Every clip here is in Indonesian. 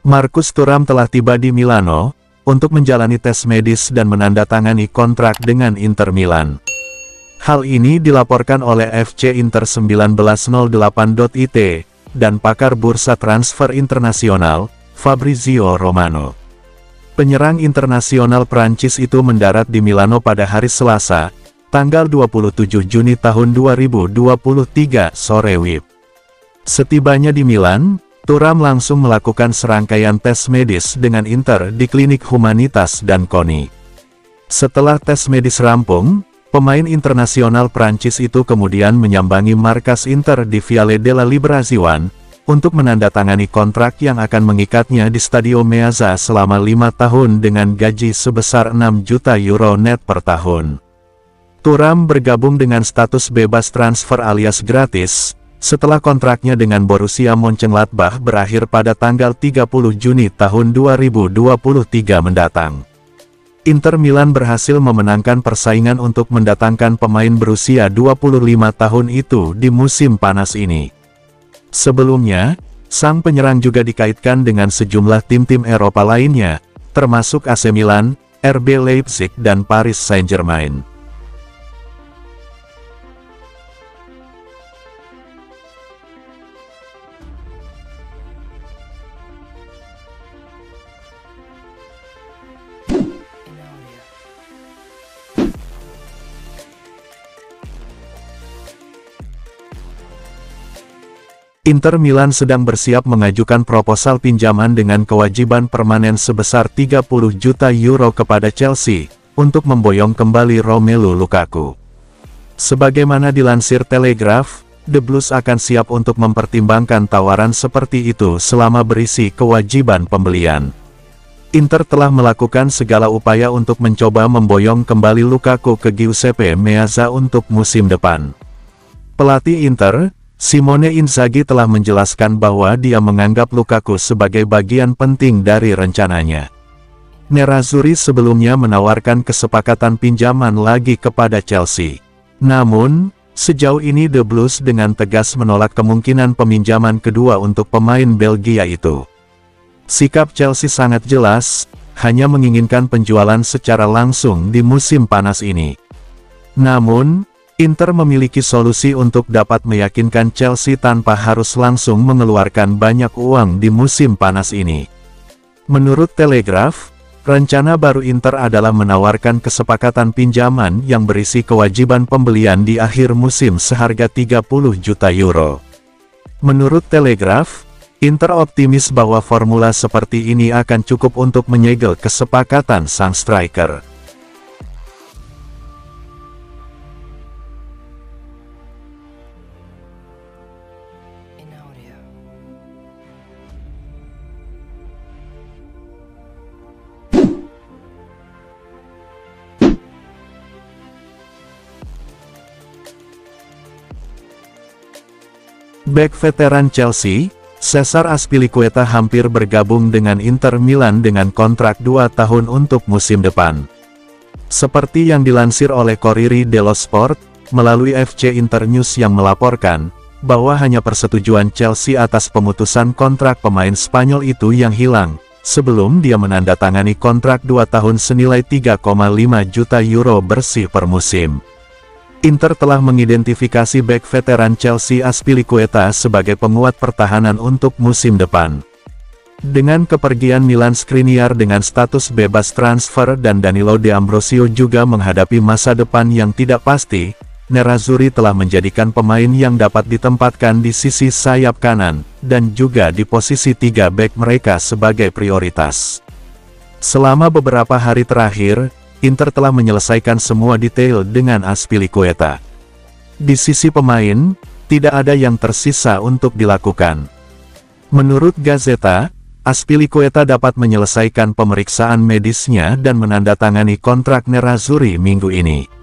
Marcus Thuram telah tiba di Milano untuk menjalani tes medis dan menandatangani kontrak dengan Inter Milan. Hal ini dilaporkan oleh FC Inter 1908.it dan pakar bursa transfer internasional, Fabrizio Romano. Penyerang internasional Prancis itu mendarat di Milano pada hari Selasa, tanggal 27 Juni tahun 2023 sore WIB. Setibanya di Milan, Thuram langsung melakukan serangkaian tes medis dengan Inter di klinik Humanitas dan KONI. Setelah tes medis rampung, pemain internasional Prancis itu kemudian menyambangi markas Inter di Viale della Liberazione untuk menandatangani kontrak yang akan mengikatnya di Stadio Meazza selama 5 tahun dengan gaji sebesar 6 juta euro net per tahun. Thuram bergabung dengan status bebas transfer alias gratis, setelah kontraknya dengan Borussia Mönchengladbach berakhir pada tanggal 30 Juni tahun 2023 mendatang. Inter Milan berhasil memenangkan persaingan untuk mendatangkan pemain berusia 25 tahun itu di musim panas ini. Sebelumnya, sang penyerang juga dikaitkan dengan sejumlah tim-tim Eropa lainnya, termasuk AC Milan, RB Leipzig dan Paris Saint-Germain. Inter Milan sedang bersiap mengajukan proposal pinjaman dengan kewajiban permanen sebesar 30 juta euro kepada Chelsea, untuk memboyong kembali Romelu Lukaku. Sebagaimana dilansir Telegraph, The Blues akan siap untuk mempertimbangkan tawaran seperti itu selama berisi kewajiban pembelian. Inter telah melakukan segala upaya untuk mencoba memboyong kembali Lukaku ke Giuseppe Meazza untuk musim depan. Pelatih Inter, Simone Inzaghi telah menjelaskan bahwa dia menganggap Lukaku sebagai bagian penting dari rencananya. Nerazzurri sebelumnya menawarkan kesepakatan pinjaman lagi kepada Chelsea. Namun, sejauh ini The Blues dengan tegas menolak kemungkinan peminjaman kedua untuk pemain Belgia itu. Sikap Chelsea sangat jelas, hanya menginginkan penjualan secara langsung di musim panas ini. Namun, Inter memiliki solusi untuk dapat meyakinkan Chelsea tanpa harus langsung mengeluarkan banyak uang di musim panas ini. Menurut Telegraph, rencana baru Inter adalah menawarkan kesepakatan pinjaman yang berisi kewajiban pembelian di akhir musim seharga 30 juta euro. Menurut Telegraph, Inter optimis bahwa formula seperti ini akan cukup untuk menyegel kesepakatan sang striker. Bek veteran Chelsea, Cesar Azpilicueta hampir bergabung dengan Inter Milan dengan kontrak 2 tahun untuk musim depan. Seperti yang dilansir oleh Corriere dello Sport, melalui FC Internews yang melaporkan, bahwa hanya persetujuan Chelsea atas pemutusan kontrak pemain Spanyol itu yang hilang, sebelum dia menandatangani kontrak 2 tahun senilai 3,5 juta euro bersih per musim. Inter telah mengidentifikasi bek veteran Chelsea Azpilicueta sebagai penguat pertahanan untuk musim depan. Dengan kepergian Milan Skriniar dengan status bebas transfer dan Danilo D'Ambrosio juga menghadapi masa depan yang tidak pasti, Nerazzurri telah menjadikan pemain yang dapat ditempatkan di sisi sayap kanan, dan juga di posisi 3 bek mereka sebagai prioritas. Selama beberapa hari terakhir, Inter telah menyelesaikan semua detail dengan Azpilicueta. Di sisi pemain, tidak ada yang tersisa untuk dilakukan. Menurut Gazzetta, Azpilicueta dapat menyelesaikan pemeriksaan medisnya dan menandatangani kontrak Nerazzurri minggu ini.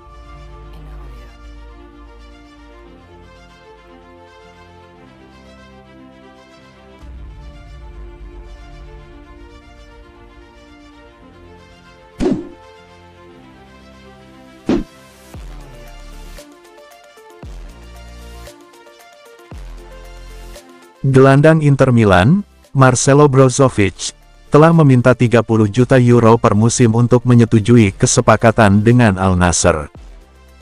Gelandang Inter Milan, Marcelo Brozovic, telah meminta 30 juta euro per musim untuk menyetujui kesepakatan dengan Al Nassr.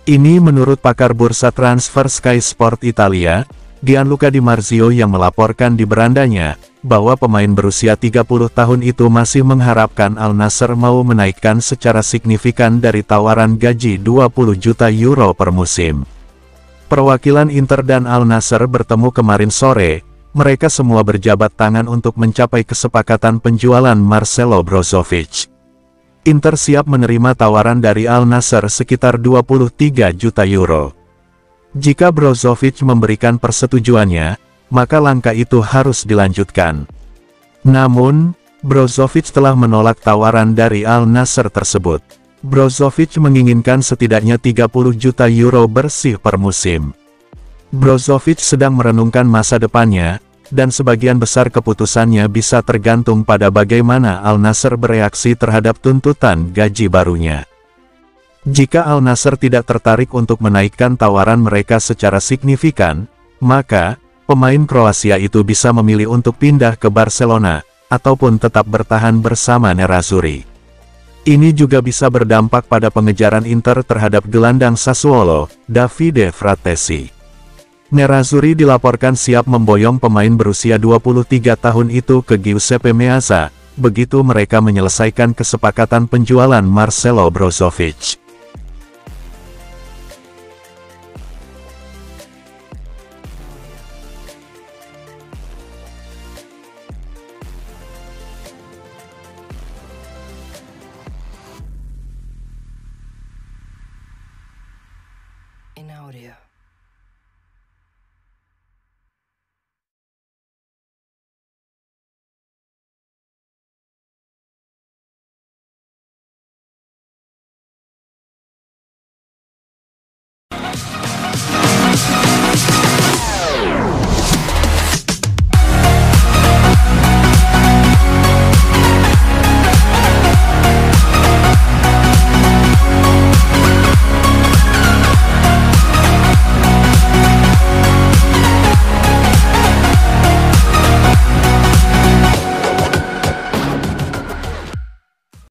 Ini menurut pakar bursa transfer Sky Sport Italia, Gianluca Di Marzio, yang melaporkan di berandanya, bahwa pemain berusia 30 tahun itu masih mengharapkan Al Nassr mau menaikkan secara signifikan dari tawaran gaji 20 juta euro per musim. Perwakilan Inter dan Al Nassr bertemu kemarin sore. Mereka semua berjabat tangan untuk mencapai kesepakatan penjualan Marcelo Brozovic. Inter siap menerima tawaran dari Al Nassr sekitar 23 juta euro. Jika Brozovic memberikan persetujuannya, maka langkah itu harus dilanjutkan. Namun, Brozovic telah menolak tawaran dari Al Nassr tersebut. Brozovic menginginkan setidaknya 30 juta euro bersih per musim. Brozovic sedang merenungkan masa depannya, dan sebagian besar keputusannya bisa tergantung pada bagaimana Al Nassr bereaksi terhadap tuntutan gaji barunya. Jika Al Nassr tidak tertarik untuk menaikkan tawaran mereka secara signifikan, maka pemain Kroasia itu bisa memilih untuk pindah ke Barcelona, ataupun tetap bertahan bersama Nerazzurri. Ini juga bisa berdampak pada pengejaran Inter terhadap gelandang Sassuolo, Davide Frattesi. Nerazzurri dilaporkan siap memboyong pemain berusia 23 tahun itu ke Giuseppe Meazza, begitu mereka menyelesaikan kesepakatan penjualan Marcelo Brozovic.